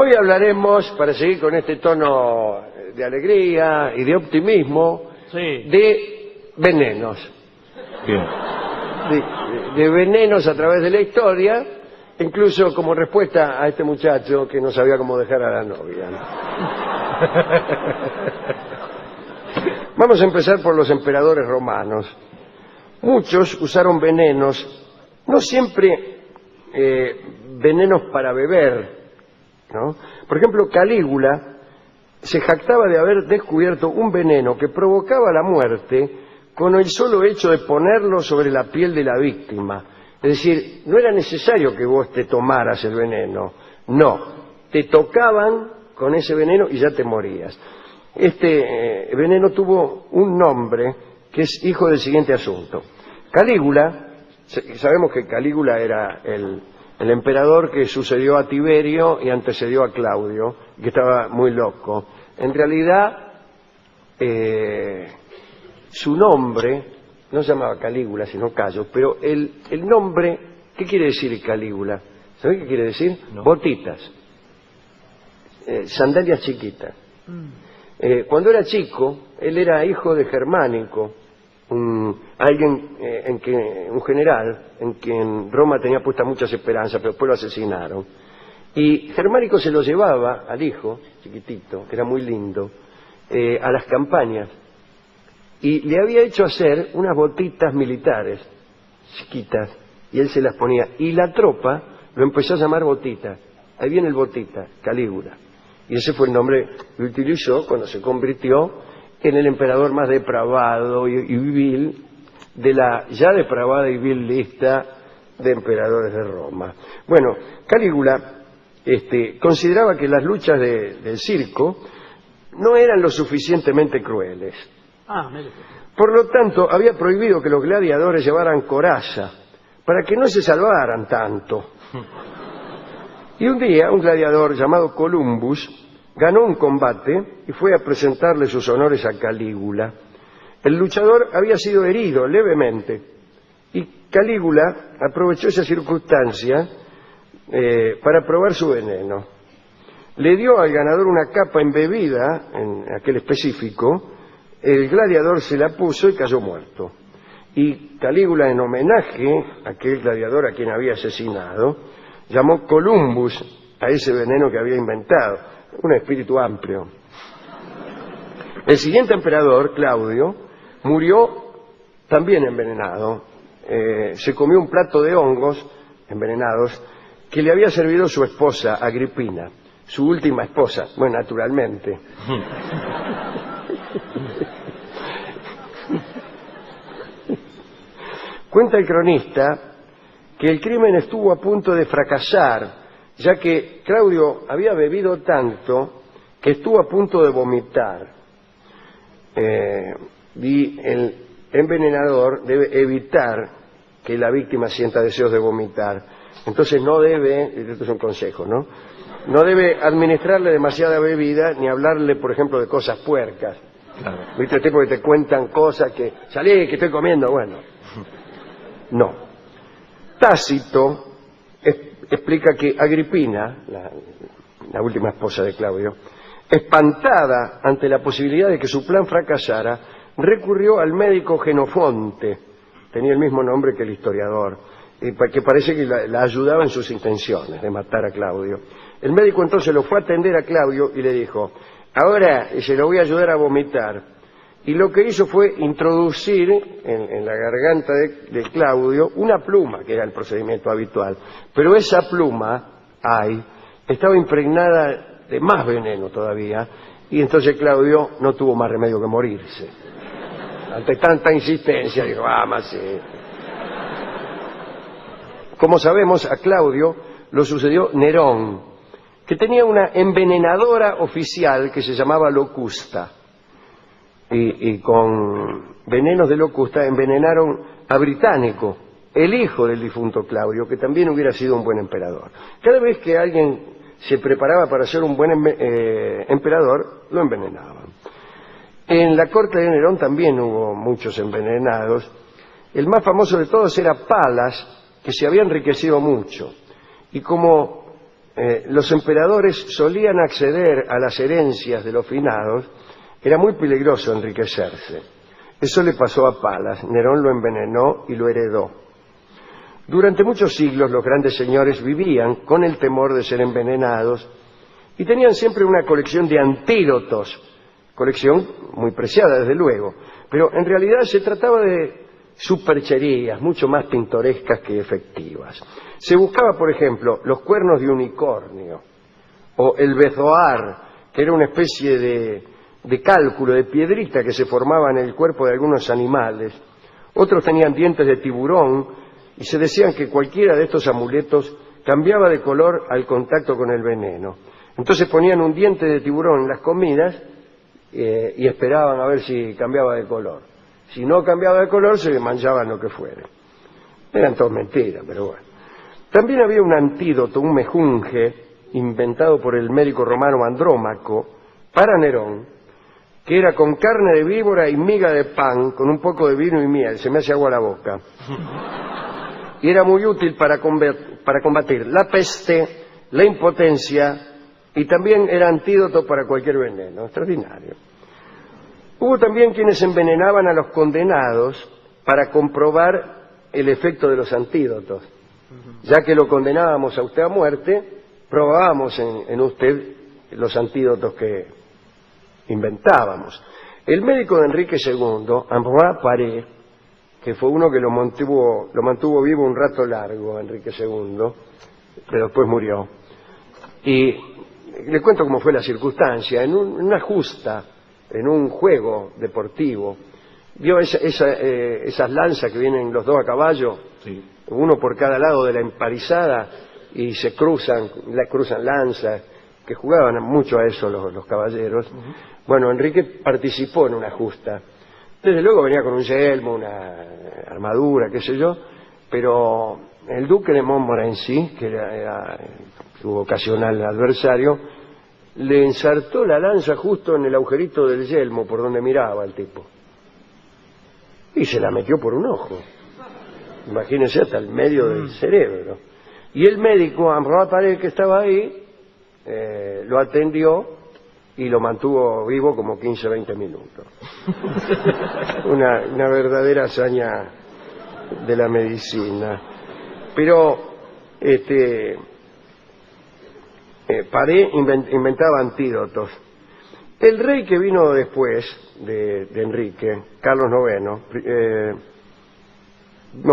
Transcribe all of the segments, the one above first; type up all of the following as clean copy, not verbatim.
Hoy hablaremos, para seguir con este tono de alegría y de optimismo, de venenos. Bien. De venenos a través de la historia, incluso como respuesta a este muchacho que no sabía cómo dejar a la novia. Vamos a empezar por los emperadores romanos. Muchos usaron venenos, no siempre venenos para beber, ¿no? Por ejemplo, Calígula se jactaba de haber descubierto un veneno que provocaba la muerte con el solo hecho de ponerlo sobre la piel de la víctima. Es decir, no era necesario que vos te tomaras el veneno, no, te tocaban con ese veneno y ya te morías. Este veneno tuvo un nombre que es hijo del siguiente asunto. Calígula, sabemos que Calígula era el emperador que sucedió a Tiberio y antecedió a Claudio, que estaba muy loco. En realidad, su nombre no se llamaba Calígula, sino Cayo, pero el nombre, ¿qué quiere decir Calígula? ¿Sabés qué quiere decir? No. Botitas, sandalias chiquitas. Cuando era chico, él era hijo de Germánico, un general en quien Roma tenía puestas muchas esperanzas, pero después lo asesinaron. Y Germánico se lo llevaba al hijo, chiquitito, que era muy lindo, a las campañas. Y le había hecho hacer unas botitas militares, chiquitas, y él se las ponía. Y la tropa lo empezó a llamar Botita. Ahí viene el Botita, Calígula. Y ese fue el nombre que utilizó cuando se convirtió en el emperador más depravado y vil de la ya depravada y vil lista de emperadores de Roma. Bueno, Calígula consideraba que las luchas del circo no eran lo suficientemente crueles. Por lo tanto, había prohibido que los gladiadores llevaran coraza para que no se salvaran tanto. Y un día, un gladiador llamado Columbus ganó un combate y fue a presentarle sus honores a Calígula. El luchador había sido herido levemente y Calígula aprovechó esa circunstancia para probar su veneno. Le dio al ganador una capa embebida en aquel específico. El gladiador se la puso y cayó muerto. Y Calígula, en homenaje a aquel gladiador a quien había asesinado, llamó Columbus a ese veneno que había inventado. Un espíritu amplio. El siguiente emperador, Claudio, murió también envenenado. Se comió un plato de hongos envenenados que le había servido su esposa, Agripina, su última esposa, bueno, naturalmente. Cuenta el cronista que el crimen estuvo a punto de fracasar, ya que Claudio había bebido tanto que estuvo a punto de vomitar. Y el envenenador debe evitar que la víctima sienta deseos de vomitar. Entonces no debe, esto es un consejo, ¿no? No debe administrarle demasiada bebida ni hablarle, por ejemplo, de cosas puercas. Claro. ¿Viste? El tipo que te cuentan cosas que... Salí, que estoy comiendo, bueno. No. Tácito explica que Agripina, la última esposa de Claudio, espantada ante la posibilidad de que su plan fracasara, recurrió al médico Genofonte, tenía el mismo nombre que el historiador, que parece que la ayudaba en sus intenciones de matar a Claudio. El médico entonces lo fue a atender a Claudio y le dijo: ahora se lo voy a ayudar a vomitar. Y lo que hizo fue introducir en la garganta de Claudio una pluma, que era el procedimiento habitual. Pero esa pluma, estaba impregnada de más veneno todavía, y entonces Claudio no tuvo más remedio que morirse. Ante tanta insistencia, dijo, más sí. Como sabemos, a Claudio lo sucedió Nerón, que tenía una envenenadora oficial que se llamaba Locusta. Y con venenos de Locusta envenenaron a Británico, el hijo del difunto Claudio, que también hubiera sido un buen emperador. Cada vez que alguien se preparaba para ser un buen emperador, lo envenenaban. En la corte de Nerón también hubo muchos envenenados. El más famoso de todos era Palas, que se había enriquecido mucho. Y como los emperadores solían acceder a las herencias de los finados. Era muy peligroso enriquecerse. Eso le pasó a Palas. Nerón lo envenenó y lo heredó. Durante muchos siglos los grandes señores vivían con el temor de ser envenenados y tenían siempre una colección de antídotos, colección muy preciada desde luego, pero en realidad se trataba de supercherías mucho más pintorescas que efectivas. Se buscaba, por ejemplo, los cuernos de unicornio o el bezoar, que era una especie de cálculo, de piedrita que se formaba en el cuerpo de algunos animales. Otros tenían dientes de tiburón y se decían que cualquiera de estos amuletos cambiaba de color al contacto con el veneno. Entonces ponían un diente de tiburón en las comidas y esperaban a ver si cambiaba de color. Si no cambiaba de color, se manchaban lo que fuera. Eran todas mentiras, pero bueno. También había un antídoto, un mejunje, inventado por el médico romano Andrómaco, para Nerón, que era con carne de víbora y miga de pan, con un poco de vino y miel. Se me hace agua la boca. Y era muy útil para combatir la peste, la impotencia, y también era antídoto para cualquier veneno. Extraordinario. Hubo también quienes envenenaban a los condenados para comprobar el efecto de los antídotos. Ya que lo condenábamos a usted a muerte, probábamos en usted los antídotos que inventábamos. El médico de Enrique II, Ambroise Paré, que fue uno que lo mantuvo vivo un rato largo, Enrique II, pero después murió. Y le cuento cómo fue la circunstancia. En una justa, en un juego deportivo, vio esas lanzas que vienen los dos a caballo, sí, uno por cada lado de la emparizada, y se cruzan lanzas, que jugaban mucho a eso los caballeros. Bueno, Enrique participó en una justa. Desde luego venía con un yelmo, una armadura, qué sé yo, pero el duque de Montmorency, que era su ocasional adversario, le ensartó la lanza justo en el agujerito del yelmo por donde miraba el tipo. Y se la metió por un ojo. Imagínense, hasta el medio del cerebro. Y el médico, Ambroise Paré, que estaba ahí, lo atendió y lo mantuvo vivo como 15 o 20 minutos. Una verdadera hazaña de la medicina. Pero Paré inventaba antídotos. El rey que vino después de Enrique, Carlos IX,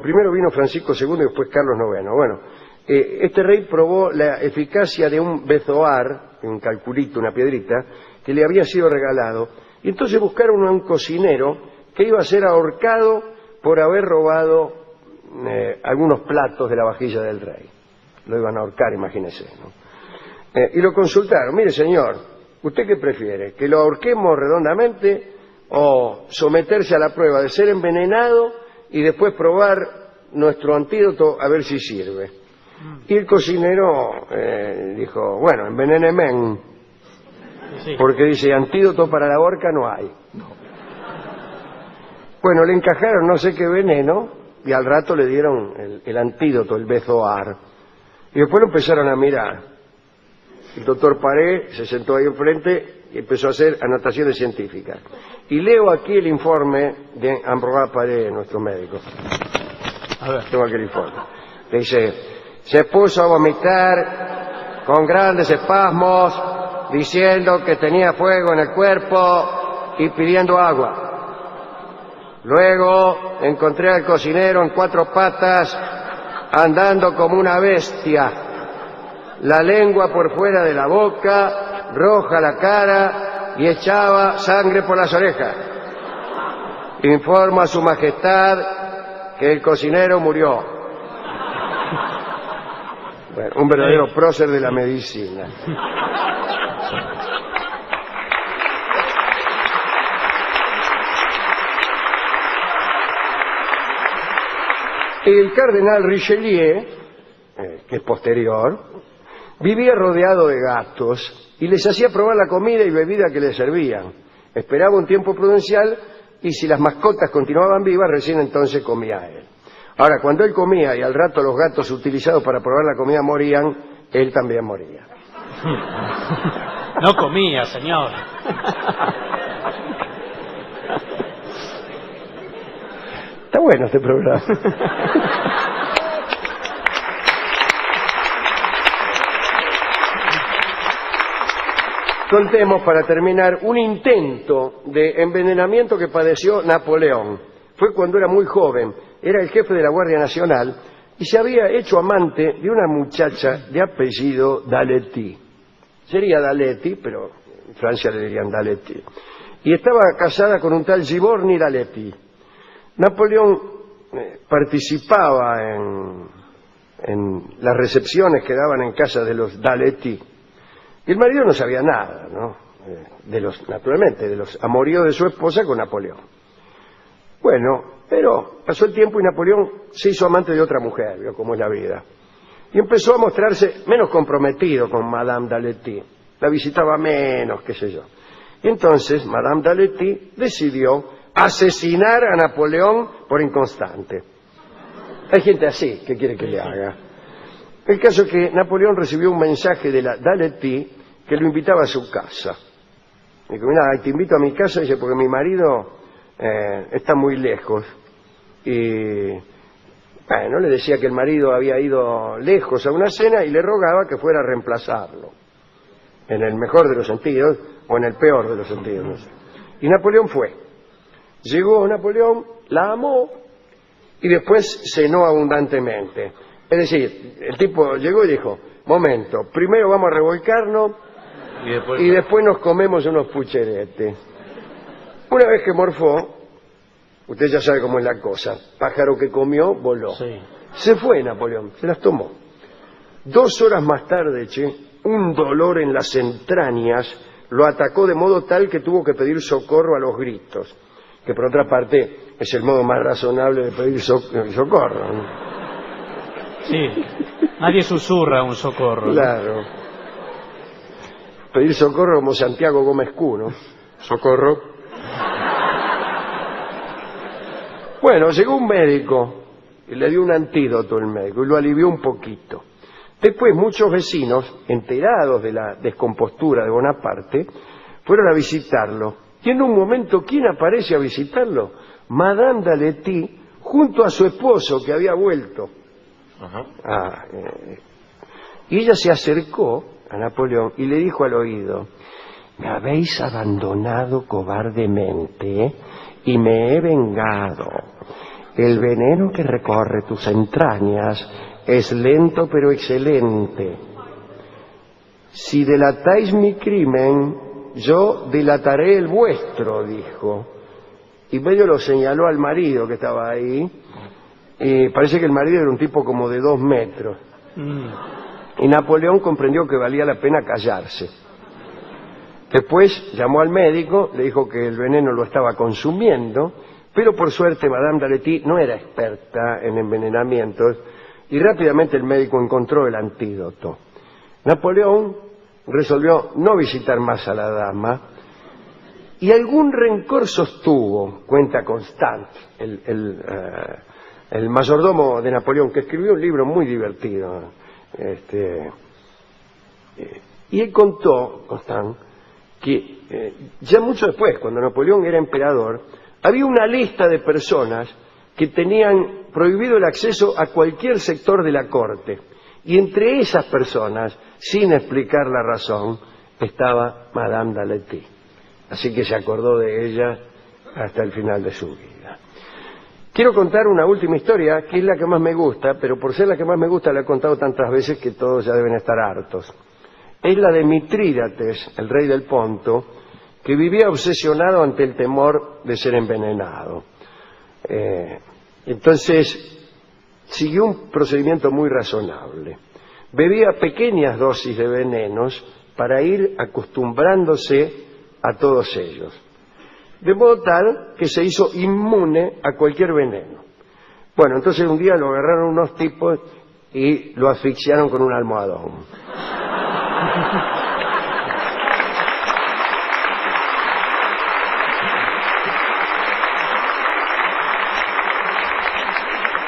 primero vino Francisco II y después Carlos IX. Bueno, este rey probó la eficacia de un bezoar, un calculito, una piedrita, que le había sido regalado, y entonces buscaron a un cocinero que iba a ser ahorcado por haber robado algunos platos de la vajilla del rey. Lo iban a ahorcar, imagínese, ¿no? Y lo consultaron. Mire, señor, ¿usted qué prefiere? ¿Que lo ahorquemos redondamente o someterse a la prueba de ser envenenado y después probar nuestro antídoto a ver si sirve? Y el cocinero dijo, bueno, envenéneme, porque dice, antídoto para la horca no hay. Bueno, le encajaron no sé qué veneno y al rato le dieron el antídoto, el bezoar. Y después lo empezaron a mirar. El doctor Paré se sentó ahí enfrente y empezó a hacer anotaciones científicas. Y leo aquí el informe de Ambroise Paré, nuestro médico. A ver. Tengo aquí el informe. Le dice, se puso a vomitar con grandes espasmos, diciendo que tenía fuego en el cuerpo y pidiendo agua. Luego encontré al cocinero en 4 patas, andando como una bestia, la lengua por fuera de la boca, roja la cara y echaba sangre por las orejas. Informo a su majestad que el cocinero murió. Bueno, un verdadero prócer de la medicina. El cardenal Richelieu, que es posterior, vivía rodeado de gatos y les hacía probar la comida y bebida que les servían. Esperaba un tiempo prudencial y si las mascotas continuaban vivas, recién entonces comía él. Ahora, cuando él comía y al rato los gatos utilizados para probar la comida morían, él también moría. No comía, señor. Está bueno este programa. Contemos, para terminar, un intento de envenenamiento que padeció Napoleón. Fue cuando era muy joven, era el jefe de la Guardia Nacional y se había hecho amante de una muchacha de apellido Dalety. Sería Dalety, pero en Francia le dirían Dalety. Y estaba casada con un tal Giborni Dalety. Napoleón participaba en las recepciones que daban en casa de los Dalety. Y el marido no sabía nada, ¿no? Naturalmente, de los amoríos de su esposa con Napoleón. Bueno, pero pasó el tiempo y Napoleón se hizo amante de otra mujer, vio cómo es la vida. Y empezó a mostrarse menos comprometido con Madame Dalety. La visitaba menos, qué sé yo. Y entonces Madame Dalety decidió asesinar a Napoleón por inconstante. Hay gente así que quiere que le haga. El caso es que Napoleón recibió un mensaje de la Dalety que lo invitaba a su casa. Dijo, mira, te invito a mi casa, dice, porque mi marido está muy lejos. Y bueno, le decía que el marido había ido lejos a una cena y le rogaba que fuera a reemplazarlo. En el mejor de los sentidos o en el peor de los sentidos. No sé. Y Napoleón fue. Llegó Napoleón, la amó y después cenó abundantemente. Es decir, el tipo llegó y dijo, momento, primero vamos a revolcarnos y después nos comemos unos pucheretes. Una vez que morfó, usted ya sabe cómo es la cosa, pájaro que comió, voló. Sí. Se fue Napoleón, se las tomó. 2 horas más tarde, un dolor en las entrañas lo atacó de modo tal que tuvo que pedir socorro a los gritos, que por otra parte es el modo más razonable de pedir socorro, ¿no? Sí, nadie susurra un socorro, ¿no? Claro. Pedir socorro como Santiago Gómez Q, ¿no? Socorro. Bueno, llegó un médico y le dio un antídoto el médico y lo alivió un poquito. Después muchos vecinos, enterados de la descompostura de Bonaparte, fueron a visitarlo. Y en un momento, ¿quién aparece a visitarlo? Madame Dalety, junto a su esposo que había vuelto. Y ella se acercó a Napoleón y le dijo al oído, me habéis abandonado cobardemente y me he vengado. El veneno que recorre tus entrañas es lento pero excelente. Si delatáis mi crimen, yo delataré el vuestro, dijo. Y medio lo señaló al marido que estaba ahí. Y parece que el marido era un tipo como de 2 metros. Y Napoleón comprendió que valía la pena callarse. Después llamó al médico, le dijo que el veneno lo estaba consumiendo, pero por suerte Madame Dalety no era experta en envenenamientos y rápidamente el médico encontró el antídoto. Napoleón resolvió no visitar más a la dama y algún rencor sostuvo, cuenta Constant, el mayordomo de Napoleón, que escribió un libro muy divertido. Y él contó, Constant, que ya mucho después, cuando Napoleón era emperador, había una lista de personas que tenían prohibido el acceso a cualquier sector de la corte. Y entre esas personas, sin explicar la razón, estaba Madame Dalety. Así que se acordó de ella hasta el final de su vida. Quiero contar una última historia, que es la que más me gusta, pero por ser la que más me gusta la he contado tantas veces que todos ya deben estar hartos. Es la de Mitrídates, el rey del Ponto, que vivía obsesionado ante el temor de ser envenenado. Entonces, siguió un procedimiento muy razonable. Bebía pequeñas dosis de venenos para ir acostumbrándose a todos ellos. De modo tal que se hizo inmune a cualquier veneno. Bueno, entonces un día lo agarraron unos tipos y lo asfixiaron con un almohadón.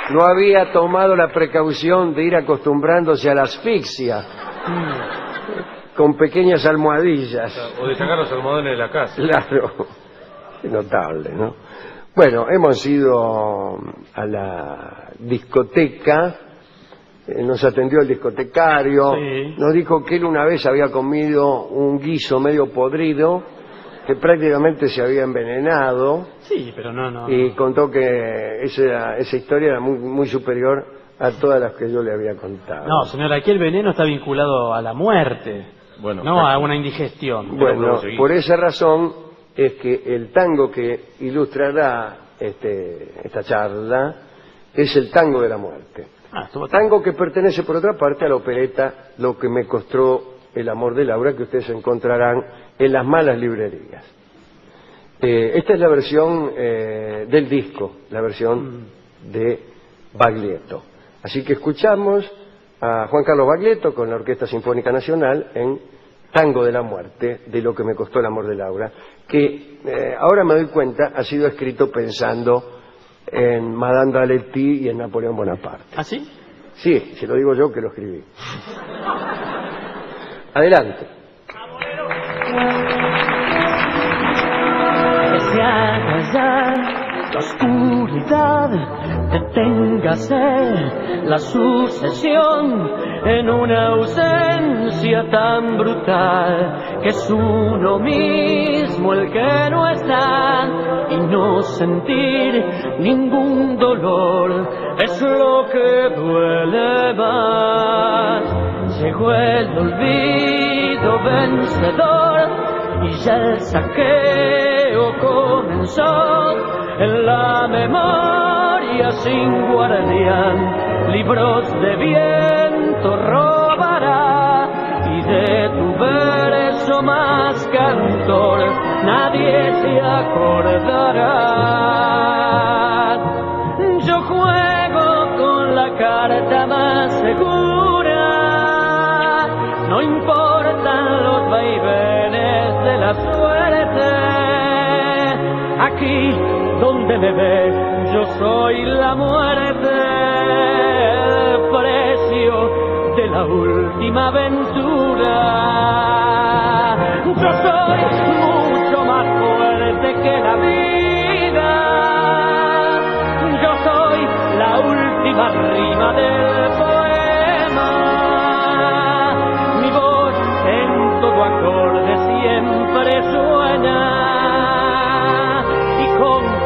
No había tomado la precaución de ir acostumbrándose a la asfixia con pequeñas almohadillas. O de sacar los almohadones de la casa. Claro, es notable, ¿no? Bueno, hemos ido a la discoteca, nos atendió el discotecario, Sí. nos dijo que él una vez había comido un guiso medio podrido, que prácticamente se había envenenado, Sí, pero no. y contó que esa historia era muy superior a todas las que yo le había contado. No, señora, aquí el veneno está vinculado a la muerte, Bueno, no a una indigestión. Bueno, por esa razón es que el tango que ilustrará esta charla es el tango de la muerte. Estuvo Tango que pertenece, por otra parte, a la opereta Lo que me costó el amor de Laura, que ustedes encontrarán en las malas librerías. Esta es la versión del disco, la versión de Baglietto. Así que escuchamos a Juan Carlos Baglietto con la Orquesta Sinfónica Nacional en Tango de la Muerte, de Lo que me costó el amor de Laura, que ahora me doy cuenta ha sido escrito pensando en Madame d'Aletti y en Napoleón Bonaparte. ¿Ah, sí? Sí, se lo digo yo que lo escribí. Adelante. Que se haga ya la oscuridad, deténgase la sucesión en una ausencia tan brutal que es uno mismo el que no está, y no sentir ningún dolor es lo que duele más. Llegó el olvido vencedor y ya el saqueo comenzó. En la memoria sin guardián, libros de viento robará, y de tu verso más cantor nadie se acordará. Yo juego con la carta más segura, no importan los vaivenes de la suerte. Aquí donde me ve, yo soy la muerte, el precio de la última aventura. Yo soy mucho más fuerte que la vida, yo soy la última rima del poema. Mi voz en todo acorde siempre suena,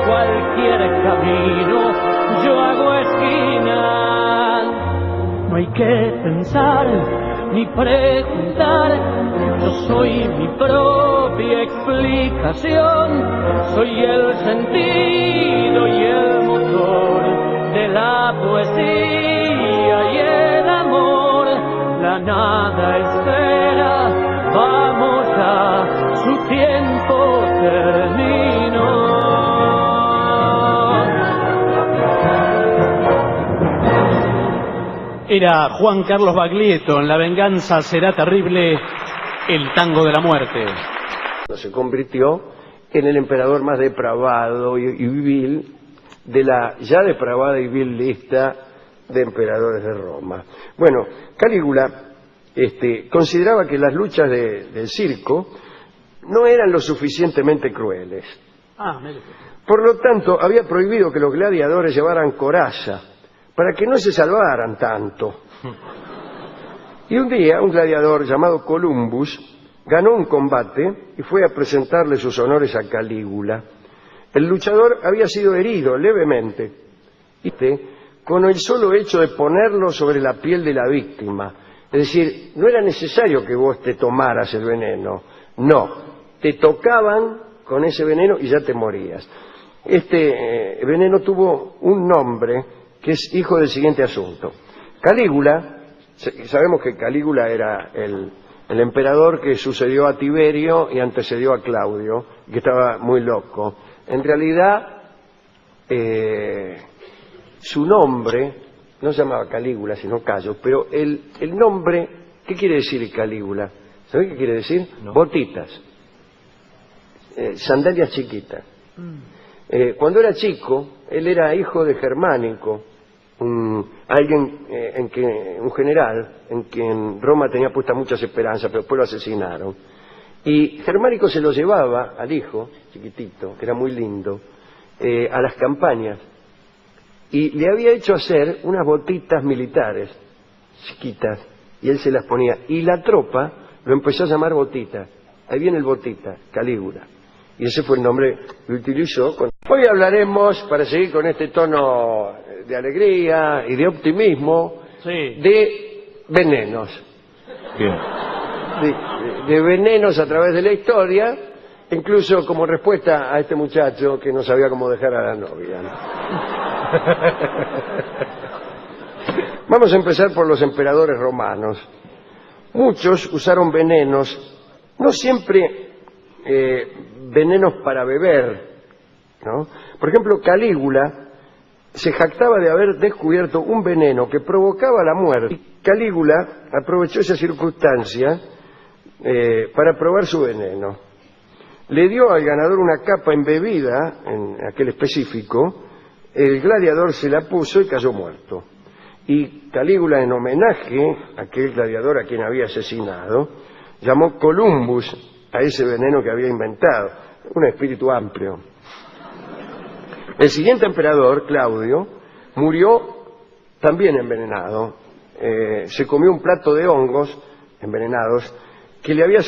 cualquier camino yo hago esquina. No hay que pensar ni preguntar, yo soy mi propia explicación, soy el sentido y el motor de la poesía y el amor. La nada espera, vamos a su tiempo terminó. Era Juan Carlos Baglietto en La venganza será terrible, el tango de la muerte. Se convirtió en el emperador más depravado y vil de la ya depravada y vil lista de emperadores de Roma. Bueno, Calígula consideraba que las luchas del circo no eran lo suficientemente crueles. Por lo tanto, había prohibido que los gladiadores llevaran coraza, para que no se salvaran tanto. Y un día, un gladiador llamado Columbus ganó un combate y fue a presentarle sus honores a Calígula. El luchador había sido herido levemente, con el solo hecho de ponerlo sobre la piel de la víctima. Es decir, no era necesario que vos te tomaras el veneno, no, te tocaban con ese veneno y ya te morías. Este veneno tuvo un nombre que es hijo del siguiente asunto. Calígula, sabemos que Calígula era el emperador que sucedió a Tiberio y antecedió a Claudio, que estaba muy loco. En realidad, su nombre no se llamaba Calígula, sino Cayo, pero el nombre, ¿qué quiere decir Calígula? ¿Sabés qué quiere decir? No. Botitas, sandalias chiquitas. Cuando era chico, él era hijo de Germánico, un general en quien Roma tenía puestas muchas esperanzas, pero después lo asesinaron. Y Germánico se lo llevaba al hijo, chiquitito, que era muy lindo, a las campañas, y le había hecho hacer unas botitas militares, chiquitas, y él se las ponía. Y la tropa lo empezó a llamar Botita. Ahí viene el Botita, Calígula. Y ese fue el nombre que utilizó. Hoy hablaremos, para seguir con este tono de alegría y de optimismo, de venenos. Bien. De venenos a través de la historia, incluso como respuesta a este muchacho que no sabía cómo dejar a la novia, ¿no? Vamos a empezar por los emperadores romanos. Muchos usaron venenos, no siempre venenos para beber, ¿no? Por ejemplo, Calígula se jactaba de haber descubierto un veneno que provocaba la muerte. Y Calígula aprovechó esa circunstancia para probar su veneno. Le dio al ganador una capa embebida en aquel específico, el gladiador se la puso y cayó muerto. Y Calígula, en homenaje a aquel gladiador a quien había asesinado, llamó Columbus a ese veneno que había inventado, un espíritu amplio. El siguiente emperador, Claudio, murió también envenenado. Se comió un plato de hongos envenenados que le había